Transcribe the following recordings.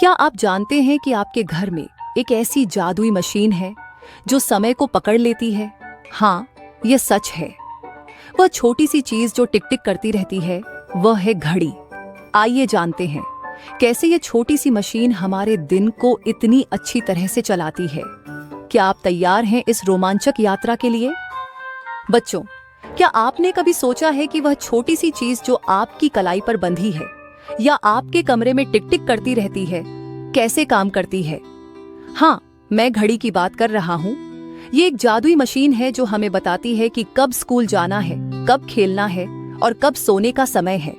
क्या आप जानते हैं कि आपके घर में एक ऐसी जादुई मशीन है जो समय को पकड़ लेती है? हाँ, यह सच है। वह छोटी सी चीज जो टिक टिक करती रहती है, वह है घड़ी। आइए जानते हैं कैसे यह छोटी सी मशीन हमारे दिन को इतनी अच्छी तरह से चलाती है। क्या आप तैयार हैं इस रोमांचक यात्रा के लिए? बच्चों, क्या आपने कभी सोचा है कि वह छोटी सी चीज जो आपकी कलाई पर बंधी है या आपके कमरे में टिक टिक करती रहती है, कैसे काम करती है? हाँ, मैं घड़ी की बात कर रहा हूँ। ये एक जादुई मशीन है जो हमें बताती है कि कब स्कूल जाना है, कब खेलना है और कब सोने का समय है।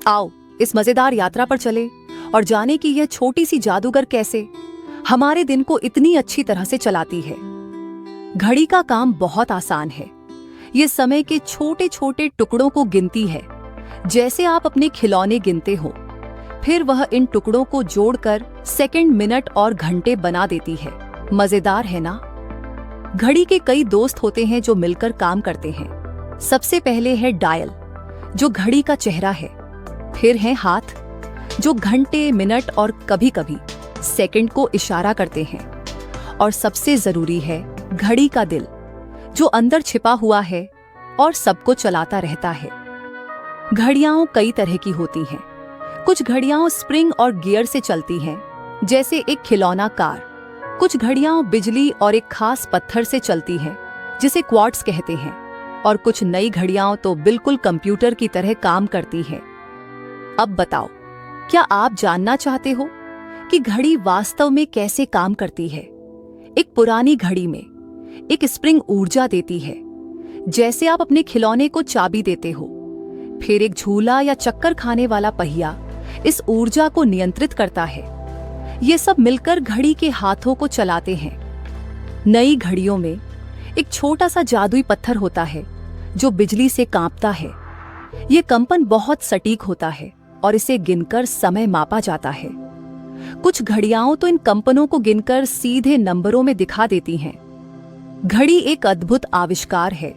आओ इस मजेदार यात्रा पर चले और जाने कि यह छोटी सी जादूगर कैसे हमारे दिन को इतनी अच्छी तरह से चलाती है। घड़ी का काम बहुत आसान है। ये समय के छोटे छोटे टुकड़ों को गिनती है, जैसे आप अपने खिलौने गिनते हो। फिर वह इन टुकड़ों को जोड़कर सेकंड, मिनट और घंटे बना देती है। मजेदार है ना? घड़ी के कई दोस्त होते हैं जो मिलकर काम करते हैं। सबसे पहले है डायल, जो घड़ी का चेहरा है। फिर है हाथ, जो घंटे, मिनट और कभी-कभी सेकंड को इशारा करते हैं। और सबसे जरूरी है घड़ी का दिल, जो अंदर छिपा हुआ है और सबको चलाता रहता है। घड़ियां कई तरह की होती हैं। कुछ घड़ियां स्प्रिंग और गियर से चलती हैं, जैसे एक खिलौना कार। कुछ घड़ियां बिजली और एक खास पत्थर से चलती हैं, जिसे क्वार्ट्स कहते हैं। और कुछ नई घड़ियां तो बिल्कुल कंप्यूटर की तरह काम करती हैं। अब बताओ, क्या आप जानना चाहते हो कि घड़ी वास्तव में कैसे काम करती है? एक पुरानी घड़ी में एक स्प्रिंग ऊर्जा देती है, जैसे आप अपने खिलौने को चाबी देते हो। फिर एक झूला या चक्कर खाने वाला पहिया इस ऊर्जा को नियंत्रित करता है। ये सब मिलकर घड़ी के हाथों को चलाते हैं। नई घड़ियों में एक छोटा सा जादुई पत्थर होता है जो बिजली से कांपता है। ये कंपन बहुत सटीक होता है और इसे गिनकर समय मापा जाता है। कुछ घड़ियां तो इन कंपनों को गिनकर सीधे नंबरों में दिखा देती हैं। घड़ी एक अद्भुत आविष्कार है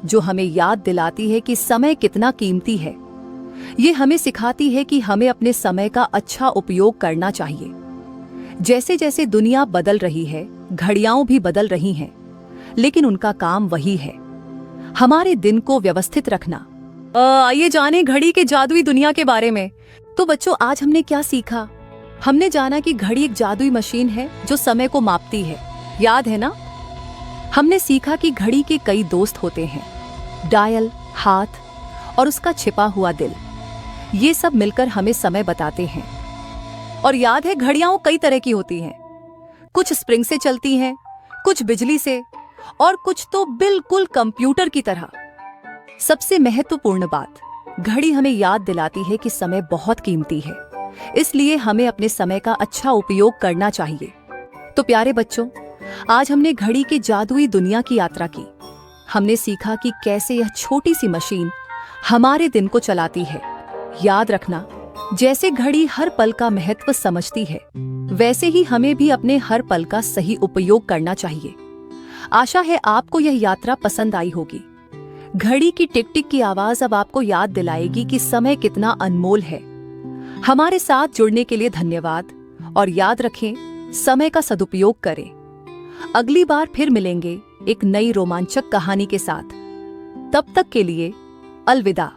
जो हमें याद दिलाती है कि समय कितना कीमती है। ये हमें सिखाती है कि हमें अपने समय का अच्छा उपयोग करना चाहिए। जैसे जैसे दुनिया बदल रही है, घड़ियां भी बदल रही हैं, लेकिन उनका काम वही है, हमारे दिन को व्यवस्थित रखना। आइए जाने घड़ी के जादुई दुनिया के बारे में। तो बच्चों, आज हमने क्या सीखा? हमने जाना कि घड़ी एक जादुई मशीन है जो समय को मापती है। याद है ना? हमने सीखा कि घड़ी के कई दोस्त होते हैं, डायल, हाथ और उसका छिपा हुआ दिल। ये सब मिलकर हमें समय बताते हैं। और याद है, घड़ियां कई तरह की होती हैं। कुछ स्प्रिंग से चलती हैं, कुछ बिजली से और कुछ तो बिल्कुल कंप्यूटर की तरह। सबसे महत्वपूर्ण बात, घड़ी हमें याद दिलाती है कि समय बहुत कीमती है, इसलिए हमें अपने समय का अच्छा उपयोग करना चाहिए। तो प्यारे बच्चों, आज हमने घड़ी की जादुई दुनिया की यात्रा की। हमने सीखा कि कैसे यह छोटी सी मशीन हमारे दिन को चलाती है। याद रखना, जैसे घड़ी हर पल का महत्व समझती है, वैसे ही हमें भी अपने हर पल का सही उपयोग करना चाहिए। आशा है आपको यह यात्रा पसंद आई होगी। घड़ी की टिक टिक की आवाज अब आपको याद दिलाएगी कि समय कितना अनमोल है। हमारे साथ जुड़ने के लिए धन्यवाद और याद रखें, समय का सदुपयोग करें। अगली बार फिर मिलेंगे एक नई रोमांचक कहानी के साथ। तब तक के लिए अलविदा।